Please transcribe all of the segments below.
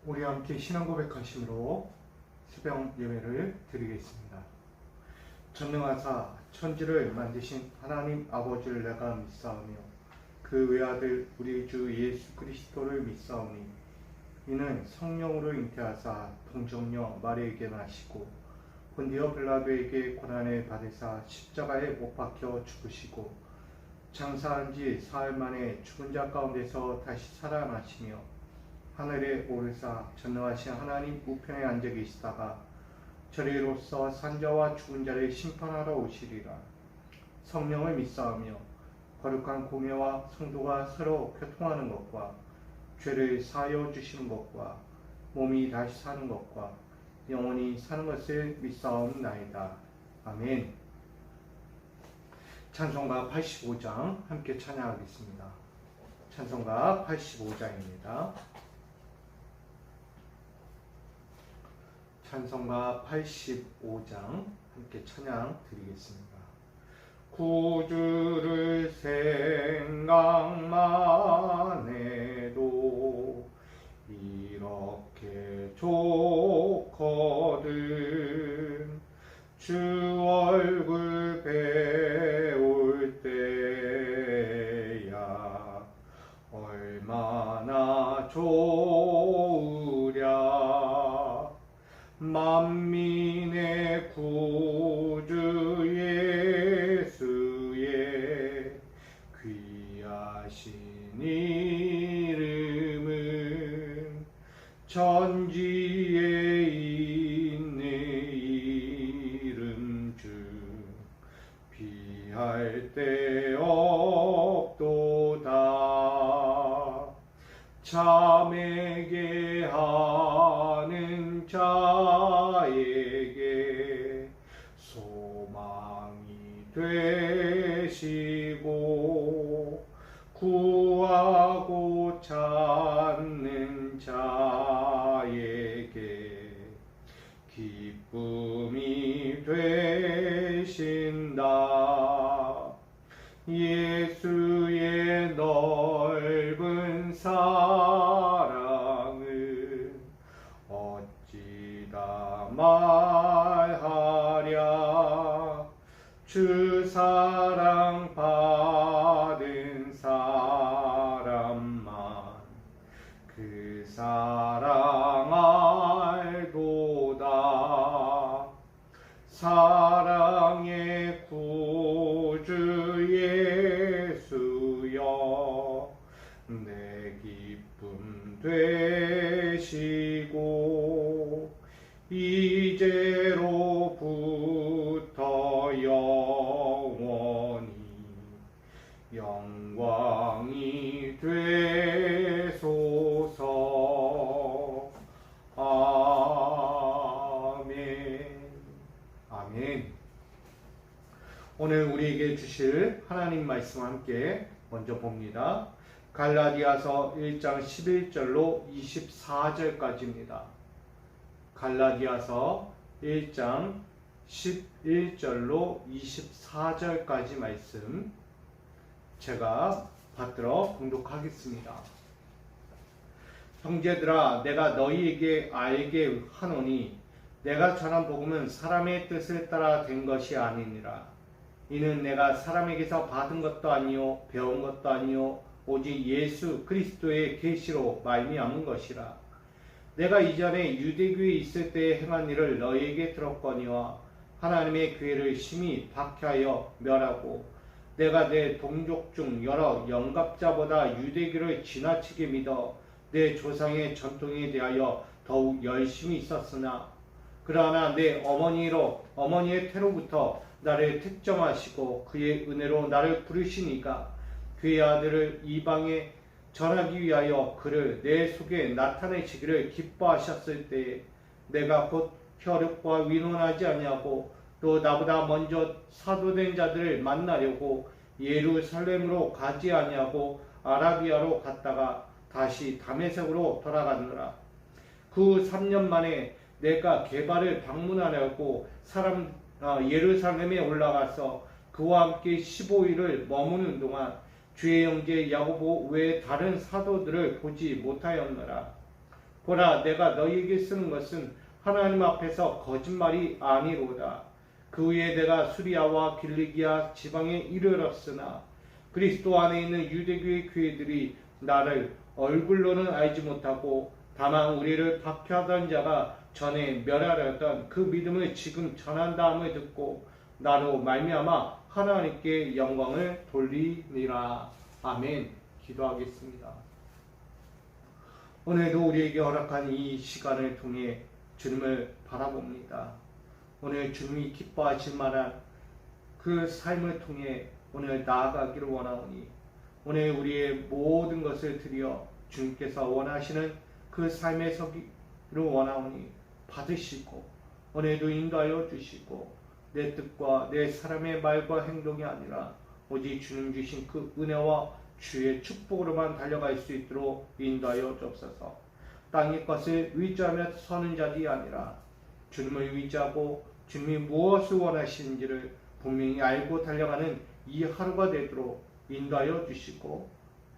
우리 함께 신앙 고백하심으로 새벽 예배를 드리겠습니다. 전능하사 천지를 만드신 하나님 아버지를 내가 믿사오며 그 외아들 우리 주 예수 그리스도를 믿사오니 이는 성령으로 잉태하사 동정녀 마리에게 나시고 본디오 빌라도에게 고난을 받으사 십자가에 못 박혀 죽으시고 장사한 지 사흘 만에 죽은 자 가운데서 다시 살아나시며 하늘에 오르사 전능하신 하나님 우편에 앉아 계시다가 저리로서 산자와 죽은 자를 심판하러 오시리라. 성령을 믿사오며 거룩한 공예와 성도가 서로 교통하는 것과 죄를 사하여 주시는 것과 몸이 다시 사는 것과 영원히 사는 것을 믿사옵나이다. 아멘. 찬송가 85장 함께 찬양하겠습니다. 찬송가 85장입니다. 찬송가 85장 함께 찬양 드리겠습니다. 구주를 생각만 해도 이렇게 좋거든. 주 얼굴 배울 때야 얼마나 좋으랴. 만민의 구주 예수의 귀하신 이름은 천지에 있는 이름 중 비할 데 없도다. 참에게 하는 자에게 소망이 되시고 구하고 찾는 자에게 기쁨이 되신다. 예수의 넓은 사랑을 어찌 다 말하랴. 주 사랑 받은 사람만 그 사랑 알도다. 사랑의 구주 예수여 내 기쁨 되시고 이제로부터 영원히 영광이 되소서. 아멘. 아멘. 오늘 우리에게 주실 하나님 말씀 함께 먼저 봅니다. 갈라디아서 1장 11절로 24절까지입니다. 갈라디아서 1장 11절로 24절까지 말씀 제가 받들어 공독하겠습니다. 형제들아, 내가 너희에게 알게 하노니 내가 전한 복음은 사람의 뜻을 따라 된 것이 아니니라. 이는 내가 사람에게서 받은 것도 아니요 배운 것도 아니요 오직 예수 그리스도의 계시로 말미암은 것이라. 내가 이전에 유대교에 있을 때에 행한 일을 너희에게 들었거니와 하나님의 교회를 심히 박해하여 멸하고 내가 내 동족 중 여러 영갑자보다 유대교를 지나치게 믿어 내 조상의 전통에 대하여 더욱 열심히 있었으나 그러나 내 어머니의 태로부터 나를 특정하시고 그의 은혜로 나를 부르시니까 그의 아들을 이방에 전하기 위하여 그를 내 속에 나타내시기를 기뻐하셨을 때에 내가 곧 혈육과 위논하지 아니하고 또 나보다 먼저 사도된 자들을 만나려고 예루살렘으로 가지 아니하고 아라비아로 갔다가 다시 다메섹으로 돌아갔노라. 그 3년 만에 내가 게바를 방문하려고 예루살렘에 올라가서 그와 함께 15일을 머무는 동안 주의 형제 야고보 외에 다른 사도들을 보지 못하였노라. 보라, 내가 너희에게 쓰는 것은 하나님 앞에서 거짓말이 아니로다. 그 후에 내가 수리아와 길리기아 지방에 이르렀으나 그리스도 안에 있는 유대교의 교회들이 나를 얼굴로는 알지 못하고 다만 우리를 박해하던 자가 전에 멸하려던 그 믿음을 지금 전한다함을 듣고 나로 말미암아 하나님께 영광을 돌리니라. 아멘. 기도하겠습니다. 오늘도 우리에게 허락한 이 시간을 통해 주님을 바라봅니다. 오늘 주님이 기뻐하실 만한 그 삶을 통해 오늘 나아가기를 원하오니 오늘 우리의 모든 것을 드려 주님께서 원하시는 그 삶에 서기를 원하오니 받으시고 오늘도 인도하여 주시고 내 뜻과 내 사람의 말과 행동이 아니라 오직 주님 주신 그 은혜와 주의 축복으로만 달려갈 수 있도록 인도하여 주옵소서. 땅의 것을 의지하며 서는 자들이 아니라 주님을 의지하고 주님이 무엇을 원하시는지를 분명히 알고 달려가는 이 하루가 되도록 인도하여 주시고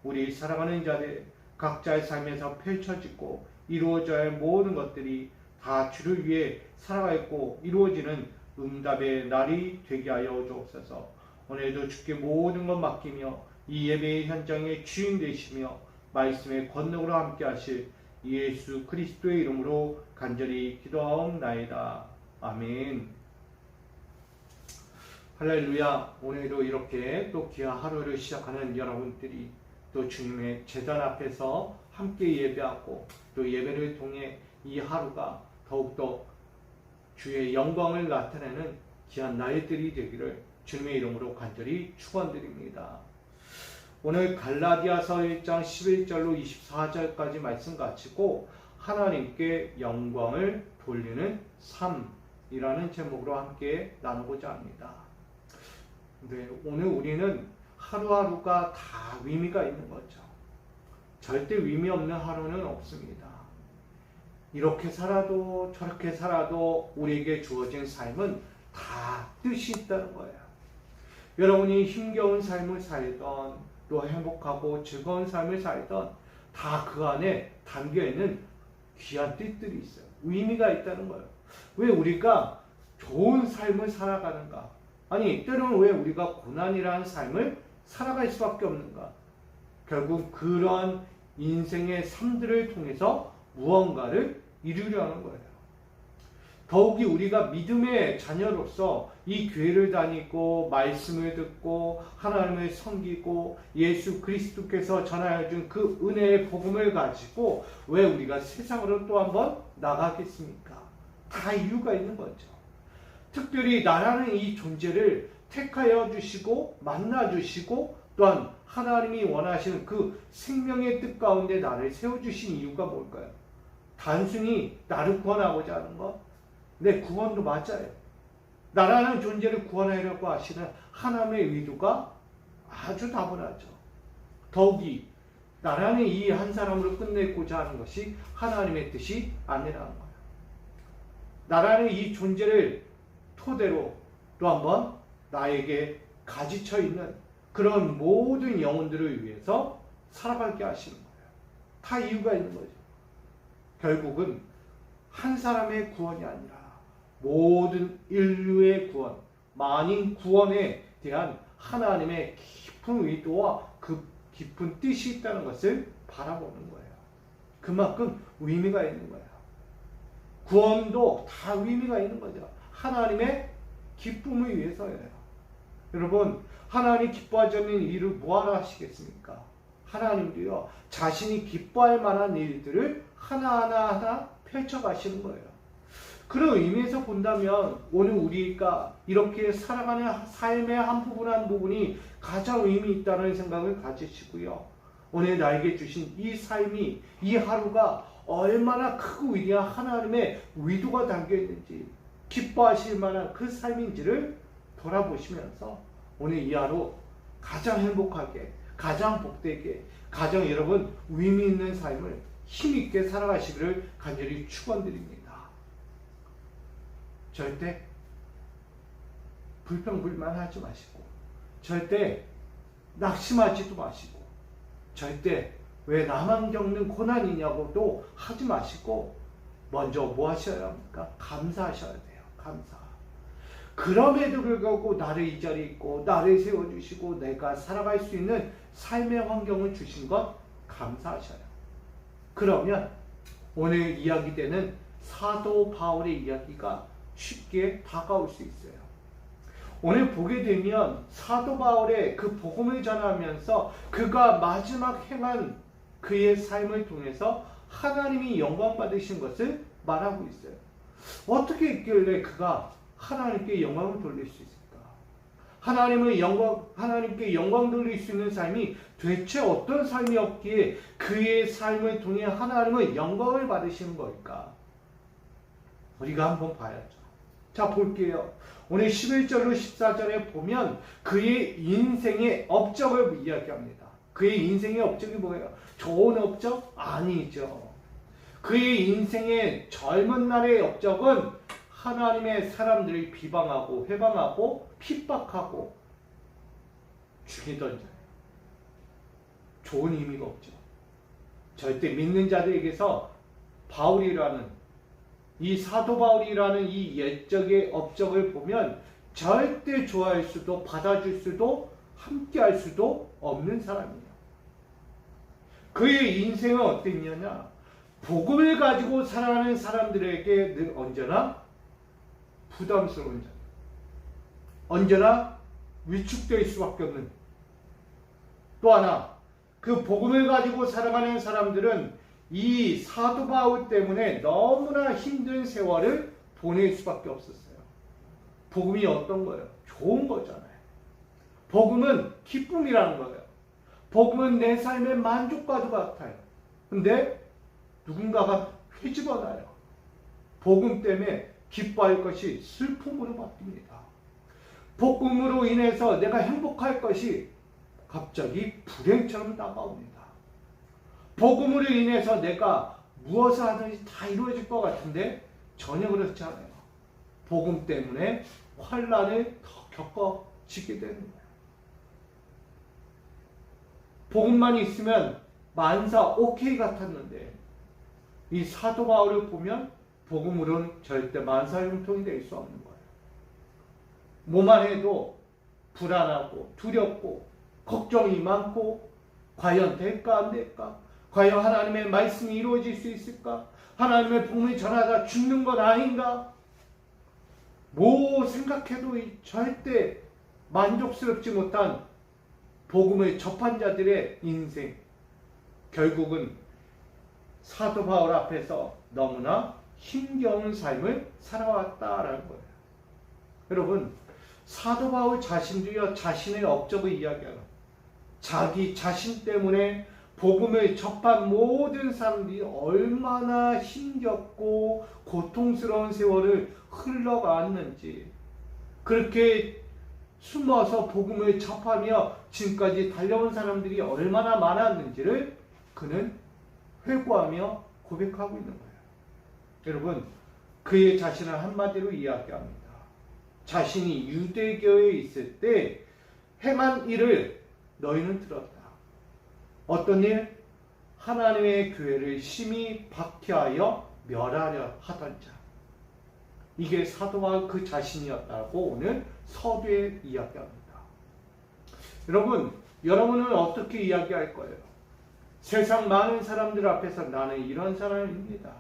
우리 사랑하는 자들 각자의 삶에서 펼쳐지고 이루어져야 할 모든 것들이 다 주를 위해 살아가고 이루어지는 응답의 날이 되게 하여 주옵소서. 오늘도 주께 모든 것 맡기며 이 예배의 현장의 주인 되시며 말씀의 권능으로 함께 하실 예수 그리스도의 이름으로 간절히 기도하옵나이다. 아멘. 할렐루야. 오늘도 이렇게 또 귀한 하루를 시작하는 여러분들이 또 주님의 제단 앞에서 함께 예배하고 또 예배를 통해 이 하루가 더욱더 주의 영광을 나타내는 귀한 날들이 되기를 주님의 이름으로 간절히 축원드립니다. 오늘 갈라디아서 1장 11절로 24절까지 말씀 가지고 하나님께 영광을 돌리는 삶이라는 제목으로 함께 나누고자 합니다. 네, 오늘 우리는 하루하루가 다 의미가 있는 거죠. 절대 의미 없는 하루는 없습니다. 이렇게 살아도 저렇게 살아도 우리에게 주어진 삶은 다 뜻이 있다는 거예요. 여러분이 힘겨운 삶을 살던 또 행복하고 즐거운 삶을 살던 다 그 안에 담겨있는 귀한 뜻들이 있어요. 의미가 있다는 거예요. 왜 우리가 좋은 삶을 살아가는가? 아니 때로는 왜 우리가 고난이라는 삶을 살아갈 수밖에 없는가? 결국 그런 인생의 삶들을 통해서 무언가를 이루려는 거예요. 더욱이 우리가 믿음의 자녀로서 이 교회를 다니고 말씀을 듣고 하나님을 섬기고 예수 그리스도께서 전하여 준 그 은혜의 복음을 가지고 왜 우리가 세상으로 또 한번 나가겠습니까? 다 이유가 있는 거죠. 특별히 나라는 이 존재를 택하여 주시고 만나 주시고 또한 하나님이 원하시는 그 생명의 뜻 가운데 나를 세워주신 이유가 뭘까요? 단순히 나를 구원하고자 하는 것? 네, 구원도 맞아요. 나라는 존재를 구원하려고 하시는 하나님의 의도가 아주 다분하죠. 더욱이 나라는 이 한 사람으로 끝내고자 하는 것이 하나님의 뜻이 아니라는 거예요. 나라는 이 존재를 토대로 또 한번 나에게 가지쳐 있는 그런 모든 영혼들을 위해서 살아가게 하시는 거예요. 다 이유가 있는 거죠. 결국은 한 사람의 구원이 아니라 모든 인류의 구원, 만인 구원에 대한 하나님의 깊은 의도와 그 깊은 뜻이 있다는 것을 바라보는 거예요. 그만큼 의미가 있는 거예요. 구원도 다 의미가 있는 거죠. 하나님의 기쁨을 위해서예요. 여러분, 하나님 기뻐하지 않는 일을 뭐하러 하시겠습니까? 하나님도요, 자신이 기뻐할 만한 일들을 하나하나 펼쳐가시는 거예요. 그런 의미에서 본다면 오늘 우리가 이렇게 살아가는 삶의 한 부분이 가장 의미 있다는 생각을 가지시고요. 오늘 나에게 주신 이 삶이, 이 하루가 얼마나 크고 위대한 하나님의 의도가 담겨있는지, 기뻐하실 만한 그 삶인지를 돌아보시면서 오늘 이 하루 가장 행복하게, 가장 복되게, 가장 여러분 의미 있는 삶을 힘있게 살아가시기를 간절히 축원드립니다. 절대 불평불만하지 마시고, 절대 낙심하지도 마시고, 절대 왜 나만 겪는 고난이냐고도 하지 마시고 먼저 뭐 하셔야 합니까? 감사하셔야 돼요. 감사. 그럼에도 불구하고 나를 이 자리에 있고 나를 세워주시고 내가 살아갈 수 있는 삶의 환경을 주신 것 감사하셔요. 그러면 오늘 이야기되는 사도 바울의 이야기가 쉽게 다가올 수 있어요. 오늘 보게 되면 사도 바울의 그 복음을 전하면서 그가 마지막 행한 그의 삶을 통해서 하나님이 영광 받으신 것을 말하고 있어요. 어떻게 있길래 그가 하나님께 영광을 돌릴 수 있을까? 하나님께 영광 돌릴 수 있는 삶이 대체 어떤 삶이었기에 그의 삶을 통해 하나님은 영광을 받으시는 걸까? 우리가 한번 봐야죠. 자, 볼게요. 오늘 11절로 14절에 보면 그의 인생의 업적을 이야기합니다. 그의 인생의 업적이 뭐예요? 좋은 업적? 아니죠. 그의 인생의 젊은 날의 업적은 하나님의 사람들을 비방하고 회방하고 핍박하고 죽이던 자예요. 좋은 의미가 없죠. 절대 믿는 자들에게서 바울이라는 이 사도 바울이라는 이 옛적의 업적을 보면 절대 좋아할 수도 받아줄 수도 함께할 수도 없는 사람이에요. 그의 인생은 어땠냐냐? 복음을 가지고 살아가는 사람들에게 늘 언제나 부담스러운 자, 언제나 위축될 수밖에 없는. 또 하나, 그 복음을 가지고 살아가는 사람들은 이 사도 바울 때문에 너무나 힘든 세월을 보낼 수밖에 없었어요. 복음이 어떤 거예요? 좋은 거잖아요. 복음은 기쁨이라는 거예요. 복음은 내 삶의 만족과도 같아요. 근데 누군가가 회집어놔요. 복음 때문에 기뻐할 것이 슬픔으로 바뀝니다. 복음으로 인해서 내가 행복할 것이 갑자기 불행처럼 다가옵니다. 복음으로 인해서 내가 무엇을 하든지 다 이루어질 것 같은데 전혀 그렇지 않아요. 복음 때문에 환난을 더 겪어지게 되는 거예요. 복음만 있으면 만사 오케이 같았는데 이 사도 바울을 보면 복음으로는 절대 만사형통이 될 수 없는 거예요. 뭐만 해도 불안하고 두렵고 걱정이 많고 과연 될까 안 될까? 과연 하나님의 말씀이 이루어질 수 있을까? 하나님의 복음을 전하다 죽는 건 아닌가? 뭐 생각해도 절대 만족스럽지 못한 복음을 접한 자들의 인생, 결국은 사도 바울 앞에서 너무나 힘겨운 삶을 살아왔다라는 거예요. 여러분, 사도 바울 자신도요, 자신의 업적을 이야기하는, 자기 자신 때문에 복음을 접한 모든 사람들이 얼마나 힘겹고 고통스러운 세월을 흘러갔는지, 그렇게 숨어서 복음을 접하며 지금까지 달려온 사람들이 얼마나 많았는지를 그는 회고하며 고백하고 있는 거예요. 여러분, 그의 자신을 한마디로 이야기합니다. 자신이 유대교에 있을 때 행한 일을 너희는 들었다. 어떤 일? 하나님의 교회를 심히 박해하여 멸하려 하던 자. 이게 사도와 그 자신이었다고 오늘 서두에 이야기합니다. 여러분, 여러분은 어떻게 이야기할 거예요? 세상 많은 사람들 앞에서 나는 이런 사람입니다.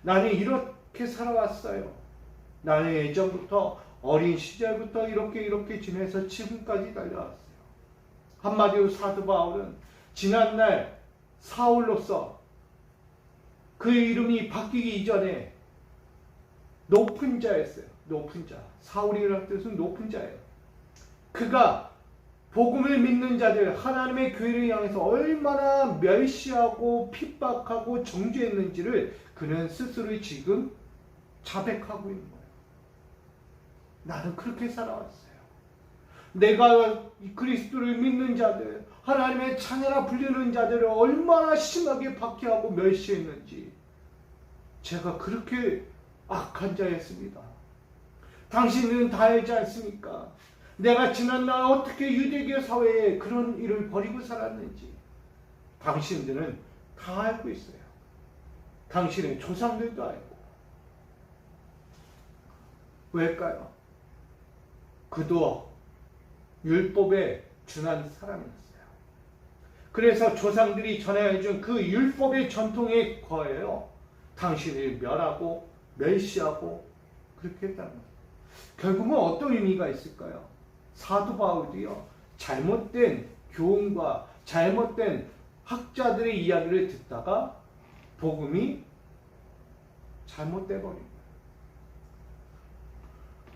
나는 이렇게 살아왔어요. 나는 예전부터 어린 시절부터 이렇게 지내서 지금까지 달려왔어요. 한마디로 사도 바울은 지난날 사울로서 그 이름이 바뀌기 이전에 높은 자였어요. 높은 자. 사울이라는 뜻은 높은 자예요. 그가 복음을 믿는 자들, 하나님의 교회를 향해서 얼마나 멸시하고 핍박하고 정죄했는지를 그는 스스로 지금 자백하고 있는 거예요. 나는 그렇게 살아왔어요. 내가 그리스도를 믿는 자들, 하나님의 자녀라 불리는 자들을 얼마나 심하게 박해하고 멸시했는지 제가 그렇게 악한 자였습니다. 당신은 다 알지 않습니까? 내가 지난날 어떻게 유대교 사회에 그런 일을 벌이고 살았는지. 당신들은 다 알고 있어요. 당신의 조상들도 알고. 왜일까요? 그도 율법에 준한 사람이었어요. 그래서 조상들이 전해준 그 율법의 전통에 거해요. 당신을 멸하고 멸시하고 그렇게 했다는 거예요. 결국은 어떤 의미가 있을까요? 사도 바울도요, 잘못된 교훈과 잘못된 학자들의 이야기를 듣다가 복음이 잘못돼 버린 거예요.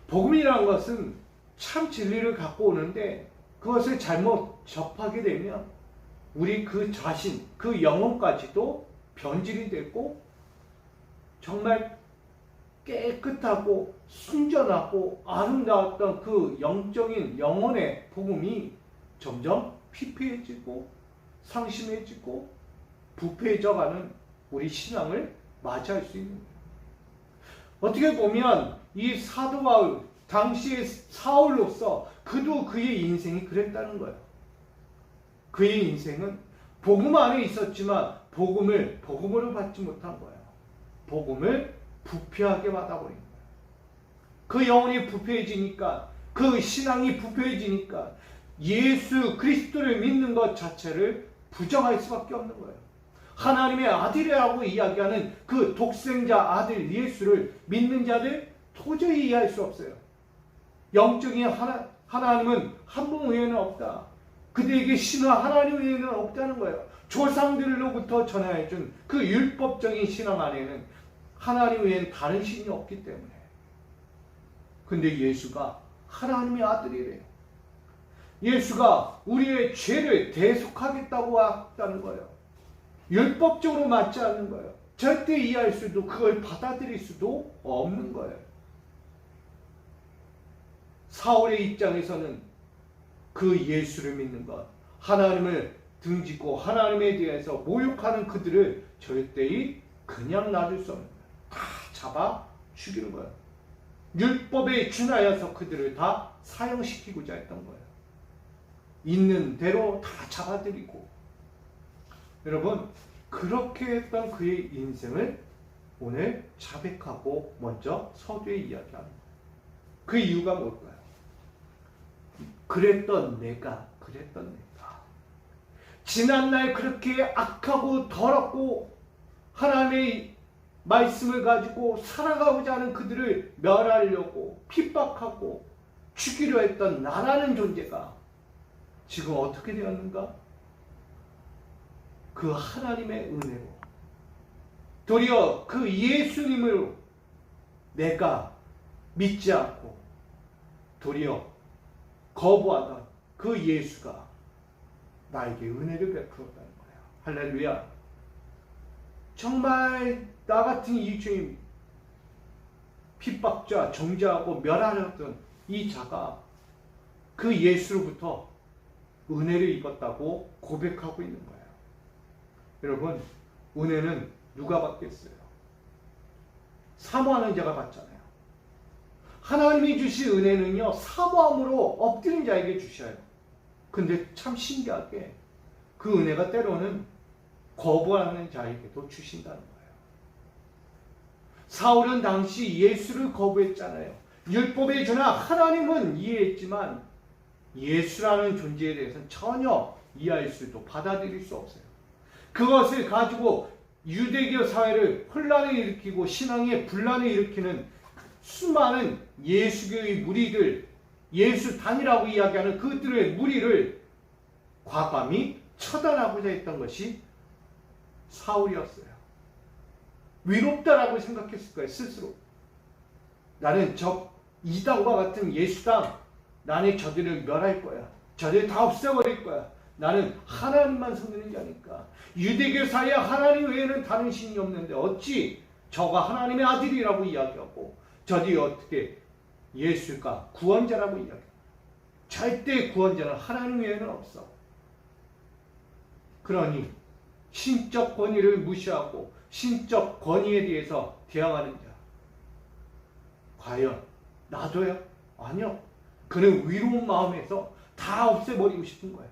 복음이라는 것은 참 진리를 갖고 오는데 그것을 잘못 접하게 되면 우리 그 자신, 그 영혼까지도 변질이 되고 정말 깨끗하고 순전하고 아름다웠던 그 영적인 영혼의 복음이 점점 피폐해지고 상심해지고 부패해져가는 우리 신앙을 맞이할 수 있는 거예요. 어떻게 보면 이 사도 바울, 당시의 사울로서 그도 그의 인생이 그랬다는 거예요. 그의 인생은 복음 안에 있었지만 복음을 복음으로 받지 못한 거예요. 복음을 부패하게 받아버린 거예요. 그 영혼이 부패해지니까, 그 신앙이 부패해지니까 예수 그리스도를 믿는 것 자체를 부정할 수밖에 없는 거예요. 하나님의 아들이라고 이야기하는 그 독생자 아들 예수를 믿는 자들 도저히 이해할 수 없어요. 영적인 하나님은 한 분 외에는 없다. 그들에게 신은 하나님 외에는 없다는 거예요. 조상들로부터 전해준 그 율법적인 신앙 안에는 하나님 외에는 다른 신이 없기 때문에. 근데 예수가 하나님의 아들이래요. 예수가 우리의 죄를 대속하겠다고 했다는 거예요. 율법적으로 맞지 않는 거예요. 절대 이해할 수도 그걸 받아들일 수도 없는 거예요. 사울의 입장에서는 그 예수를 믿는 것, 하나님을 등지고 하나님에 대해서 모욕하는 그들을 절대히 그냥 놔둘 수 없는 거예요. 다 잡아 죽이는 거예요. 율법에 준하여서 그들을 다 사형시키고자 했던 거예요. 있는 대로 다 잡아들이고. 여러분, 그렇게 했던 그의 인생을 오늘 자백하고 먼저 서두에 이야기하는 거예요. 그 이유가 뭘까요? 그랬던 내가. 지난날 그렇게 악하고 더럽고 하나님의 말씀을 가지고 살아가고자 하는 그들을 멸하려고 핍박하고 죽이려 했던 나라는 존재가 지금 어떻게 되었는가? 그 하나님의 은혜로 도리어 그 예수님을 내가 믿지 않고 도리어 거부하던 그 예수가 나에게 은혜를 베풀었다는 거예요. 할렐루야. 정말 나 같은 이 주인 핍박자, 정죄하고 멸하였던 이 자가 그 예수로부터 은혜를 입었다고 고백하고 있는 거예요. 여러분, 은혜는 누가 받겠어요? 사모하는 자가 받잖아요. 하나님이 주신 은혜는요, 사모함으로 엎드린 자에게 주셔요. 근데 참 신기하게 그 은혜가 때로는 거부하는 자에게도 주신다는 거예요. 사울은 당시 예수를 거부했잖아요. 율법에 준하 하나님은 이해했지만 예수라는 존재에 대해서는 전혀 이해할 수도 받아들일 수 없어요. 그것을 가지고 유대교 사회를 혼란을 일으키고 신앙의 분란을 일으키는 수많은 예수교의 무리들, 예수단이라고 이야기하는 그들의 무리를 과감히 처단하고자 했던 것이 사울이었어요. 위롭다라고 생각했을 거예요, 스스로. 나는 저 이단과 같은 예수당, 나는 저들을 멸할 거야. 저들 다 없애버릴 거야. 나는 하나님만 섬기는 자니까. 유대교 사이에 하나님 외에는 다른 신이 없는데 어찌 저가 하나님의 아들이라고 이야기하고 저들이 어떻게 예수가 구원자라고 이야기해요. 절대 구원자는 하나님 외에는 없어. 그러니 신적 권위를 무시하고 신적 권위에 대해서 대항하는 자. 과연 나도요? 아니요. 그는 위로운 마음에서 다 없애버리고 싶은 거예요.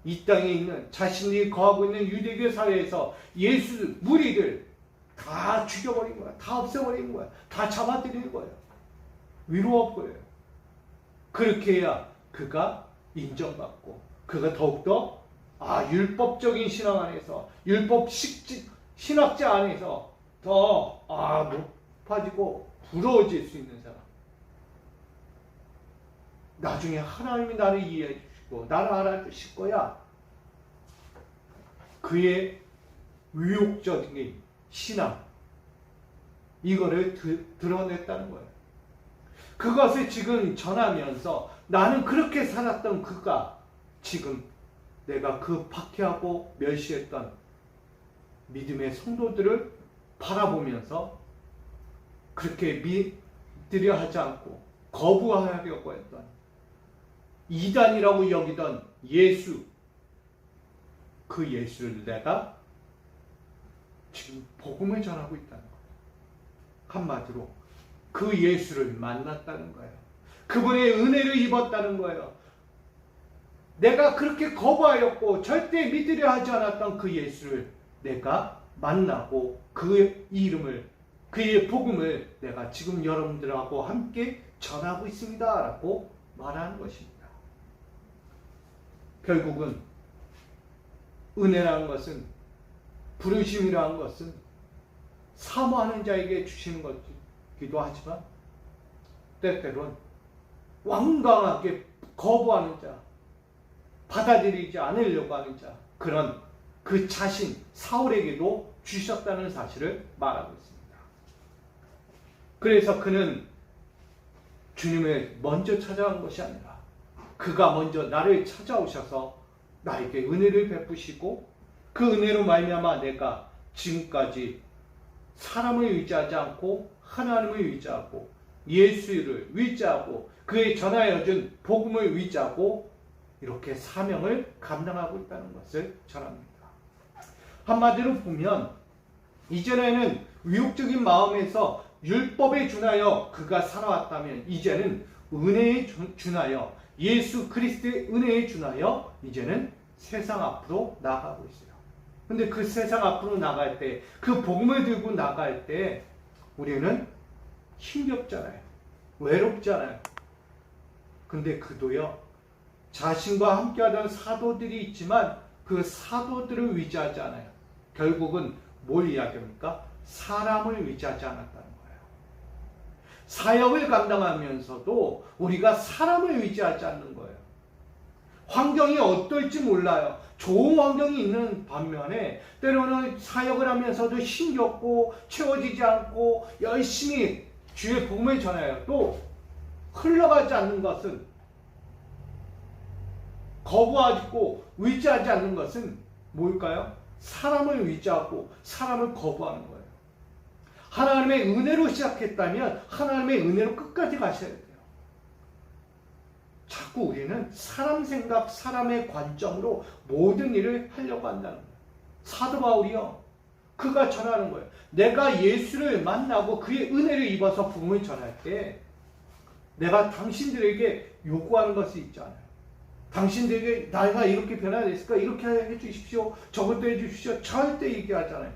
이 땅에 있는 자신이 거하고 있는 유대교 사회에서 예수 무리들 다 죽여버린 거야. 다 없애버린 거야. 다 잡아들이는 거예요. 위로 없고요. 그렇게 해야 그가 인정받고 그가 더욱더 율법적인 신앙 안에서 율법 신학자 안에서 더 높아지고 부러워질 수 있는 사람. 나중에 하나님이 나를 이해해 주시고 나를 알아주실 거야. 그의 의욕적인 신앙 이거를 드러냈다는 거예요. 그것을 지금 전하면서 나는 그렇게 살았던 그가 지금 내가 그 박해하고 멸시했던 믿음의 성도들을 바라보면서 그렇게 믿으려 하지 않고 거부하려고 했던 이단이라고 여기던 예수, 그 예수를 내가 지금 복음을 전하고 있다는 거예요. 한마디로 그 예수를 만났다는 거예요. 그분의 은혜를 입었다는 거예요. 내가 그렇게 거부하였고 절대 믿으려 하지 않았던 그 예수를 내가 만나고 그의 이름을, 그의 복음을 내가 지금 여러분들하고 함께 전하고 있습니다 라고 말하는 것입니다. 결국은 은혜라는 것은, 부르심이라는 것은 사모하는 자에게 주시는 것이기도 하지만 때때론 완강하게 거부하는 자, 받아들이지 않으려고 하는 자, 그런 그 자신 사울에게도 주셨다는 사실을 말하고 있습니다. 그래서 그는 주님을 먼저 찾아간 것이 아니라 그가 먼저 나를 찾아오셔서 나에게 은혜를 베푸시고 그 은혜로 말미암아 내가 지금까지 사람을 의지하지 않고 하나님을 의지하고 예수를 의지하고 그의 전하여 준 복음을 의지하고 이렇게 사명을 감당하고 있다는 것을 전합니다. 한마디로 보면 이전에는 의욕적인 마음에서 율법에 준하여 그가 살아왔다면 이제는 은혜에 준하여 예수 그리스도의 은혜에 준하여 이제는 세상 앞으로 나가고 있어요. 근데 그 세상 앞으로 나갈 때, 그 복음을 들고 나갈 때 우리는 힘겹잖아요. 외롭잖아요. 근데 그도요, 자신과 함께하던 사도들이 있지만 그 사도들을 의지하지 않아요. 결국은 뭘 이야기합니까? 사람을 의지하지 않았다는 거예요. 사역을 감당하면서도 우리가 사람을 의지하지 않는 거예요. 환경이 어떨지 몰라요. 좋은 환경이 있는 반면에 때로는 사역을 하면서도 힘겹고 채워지지 않고 열심히 주의 복음을 전해요. 또 흘러가지 않는 것은, 거부하고 의지하지 않는 것은 뭘까요? 사람을 의지하고 사람을 거부하는 거예요. 하나님의 은혜로 시작했다면 하나님의 은혜로 끝까지 가셔야 돼요. 자꾸 우리는 사람 생각, 사람의 관점으로 모든 일을 하려고 한다는 거예요. 사도 바울이요, 그가 전하는 거예요. 내가 예수를 만나고 그의 은혜를 입어서 복음을 전할 때 내가 당신들에게 요구하는 것이 있잖아요. 당신들에게 나가 이렇게 변화됐을까? 이렇게 해주십시오. 저것도 해주십시오. 절대 얘기하잖아요.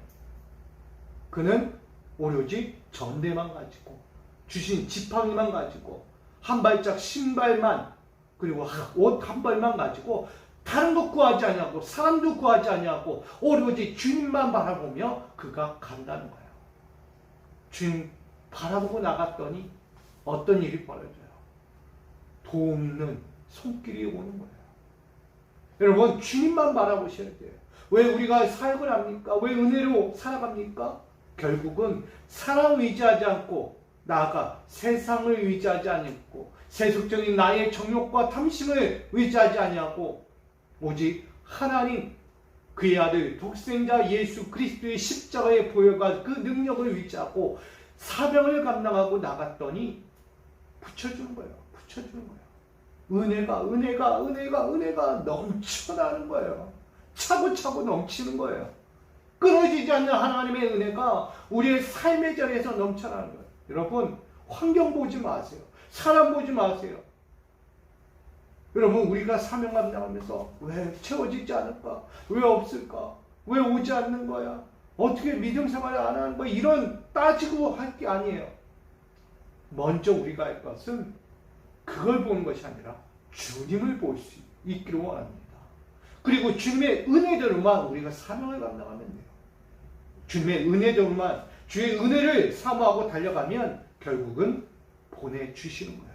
그는 오로지 전대만 가지고 주신 지팡이만 가지고 한 발짝 신발만 그리고 옷 한 벌만 가지고 다른 것 구하지 아니하고 사람도 구하지 아니하고 오로지 주님만 바라보며 그가 간다는 거예요. 주님 바라보고 나갔더니 어떤 일이 벌어져요? 돕는 손길이 오는 거예요. 여러분, 주님만 바라보셔야 돼요. 왜 우리가 사역을 합니까? 왜 은혜로 살아갑니까? 결국은 사람 의지하지 않고 나아가 세상을 의지하지 않고 세속적인 나의 정욕과 탐심을 의지하지 아니하고 오직 하나님, 그의 아들 독생자 예수 그리스도의 십자가의 보혈과 그 능력을 의지하고 사명을 감당하고 나갔더니 붙여주는 거예요. 붙여주는 거예요. 은혜가 넘쳐나는 거예요. 차고차고 넘치는 거예요. 끊어지지 않는 하나님의 은혜가 우리의 삶의 자리에서 넘쳐나는 거예요. 여러분, 환경 보지 마세요. 사람 보지 마세요. 여러분, 우리가 사명 감당하면서 왜 채워지지 않을까? 왜 없을까? 왜 오지 않는 거야? 어떻게 믿음 생활을 안 하는 거야? 이런 따지고 할 게 아니에요. 먼저 우리가 할 것은 그걸 보는 것이 아니라 주님을 볼 수 있기를 원합니다. 그리고 주님의 은혜대로만 우리가 사명을 감당하면 돼요. 주님의 은혜대로만 주의 은혜를 사모하고 달려가면 결국은 보내주시는 거예요.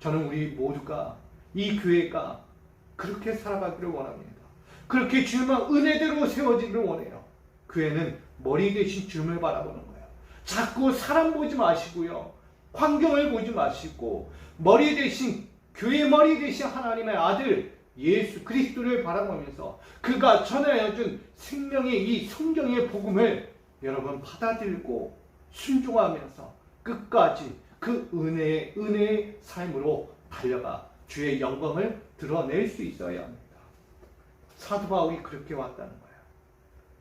저는 우리 모두가 이 교회가 그렇게 살아가기를 원합니다. 그렇게 주님의 은혜대로 세워지기를 원해요. 교회는 머리 대신 주님을 바라보는 거예요. 자꾸 사람 보지 마시고요. 환경을 보지 마시고 머리 대신 교회 머리 대신 하나님의 아들 예수 그리스도를 바라보면서 그가 전하여준 생명의 이 성경의 복음을 여러분 받아들이고 순종하면서 끝까지 그 은혜의 삶으로 달려가 주의 영광을 드러낼 수 있어야 합니다. 사도 바울이 그렇게 왔다는 거예요.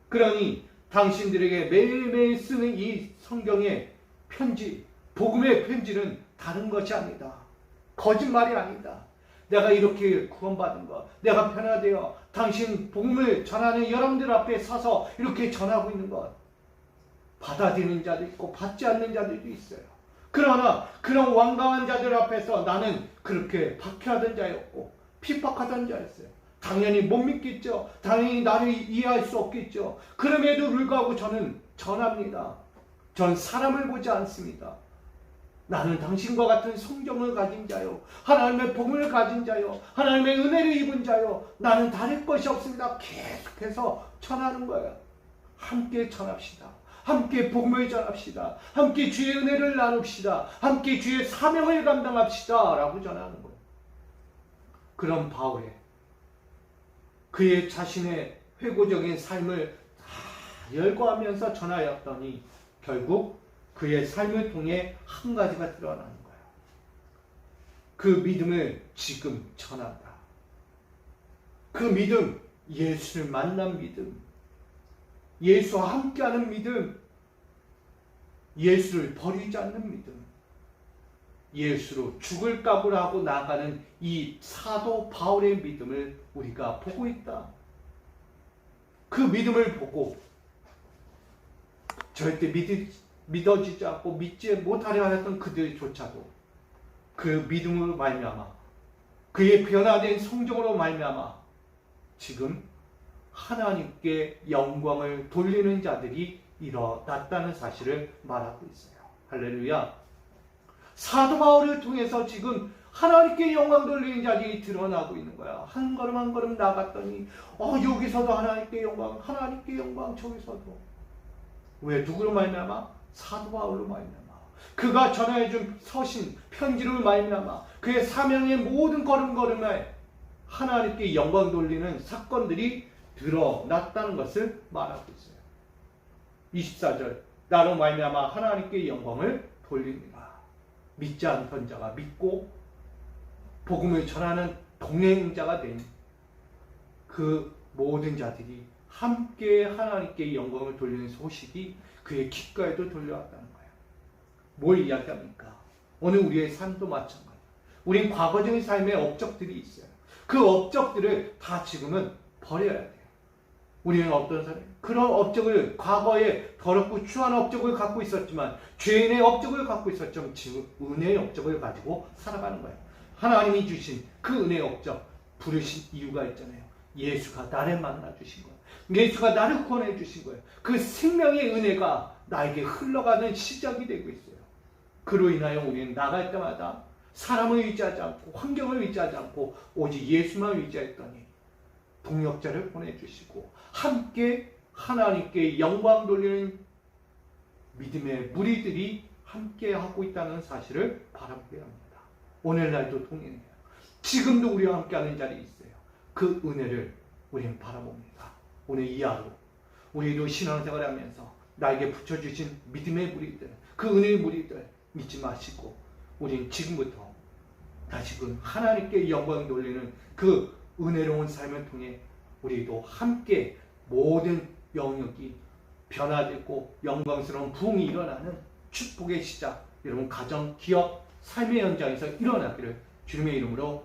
그러니 당신들에게 매일매일 쓰는 이 성경의 편지, 복음의 편지는 다른 것이 아니다. 거짓말이 아니다. 내가 이렇게 구원받은 것, 내가 변화되어 당신 복음을 전하는 여러분들 앞에 서서 이렇게 전하고 있는 것, 받아들이는 자도 있고 받지 않는 자들도 있어요. 그러나 그런 완강한 자들 앞에서 나는 그렇게 박해하던 자였고 핍박하던 자였어요. 당연히 못 믿겠죠. 당연히 나를 이해할 수 없겠죠. 그럼에도 불구하고 저는 전합니다. 전 사람을 보지 않습니다. 나는 당신과 같은 성경을 가진 자요, 하나님의 복음을 가진 자요, 하나님의 은혜를 입은 자요, 나는 다를 것이 없습니다. 계속해서 전하는 거예요. 함께 전합시다. 함께 복음을 전합시다. 함께 주의 은혜를 나눕시다. 함께 주의 사명을 감당합시다 라고 전하는 거예요. 그런 바울의 그의 자신의 회고적인 삶을 다 열거하면서 전하였더니 결국 그의 삶을 통해 한 가지가 드러나는 거예요. 그 믿음을 지금 전한다. 그 믿음, 예수를 만난 믿음, 예수와 함께하는 믿음, 예수를 버리지 않는 믿음, 예수로 죽을 각오를 하고 나가는 이 사도 바울의 믿음을 우리가 보고 있다. 그 믿음을 보고 절대 믿어지지 않고 믿지 못하려 하였던 그들조차도 그 믿음으로 말미암아 그의 변화된 성정으로 말미암아 지금 하나님께 영광을 돌리는 자들이 일어났다는 사실을 말하고 있어요. 할렐루야. 사도 바울을 통해서 지금 하나님께 영광 돌리는 자들이 드러나고 있는 거야. 한 걸음 한 걸음 나갔더니 여기서도 하나님께 영광, 하나님께 영광, 저기서도. 왜? 누구로 말미암아? 사도 바울로 말미암아. 그가 전해준 서신, 편지로 말미암아 그의 사명의 모든 걸음걸음에 하나님께 영광 돌리는 사건들이 드러났다는 것을 말하고 있어요. 24절 나로 말미암아 하나님께 영광을 돌립니다. 믿지 않던 자가 믿고 복음을 전하는 동행자가 된 그 모든 자들이 함께 하나님께 영광을 돌리는 소식이 그의 귓가에도 돌려왔다는 거예요. 뭘 이야기합니까? 오늘 우리의 삶도 마찬가지예요. 우린 과거적인 삶의 업적들이 있어요. 그 업적들을 다 지금은 버려야 돼요. 우리는 어떤 사람이에요? 그런 업적을 과거에 더럽고 추한 업적을 갖고 있었지만 죄인의 업적을 갖고 있었지만 지금 은혜의 업적을 가지고 살아가는 거예요. 하나님이 주신 그 은혜의 업적 부르신 이유가 있잖아요. 예수가 나를 만나 주신 거예요. 예수가 나를 구원해 주신 거예요. 그 생명의 은혜가 나에게 흘러가는 시작이 되고 있어요. 그로 인하여 우리는 나갈 때마다 사람을 의지하지 않고 환경을 의지하지 않고 오직 예수만 의지했더니 동역자를 보내주시고 함께 하나님께 영광 돌리는 믿음의 무리들이 함께 하고 있다는 사실을 바라보게 합니다. 오늘날도 동행해요. 지금도 우리와 함께하는 자리에 있어요. 그 은혜를 우리는 바라봅니다. 오늘 이 하루 우리도 신앙생활을 하면서 나에게 붙여주신 믿음의 무리들, 그 은혜의 무리들 믿지 마시고 우리는 지금부터 다시금 하나님께 영광 돌리는 그 은혜로운 삶을 통해 우리도 함께 모든 영역이 변화되고 영광스러운 부흥이 일어나는 축복의 시작, 여러분 가정, 기업, 삶의 현장에서 일어나기를 주님의 이름으로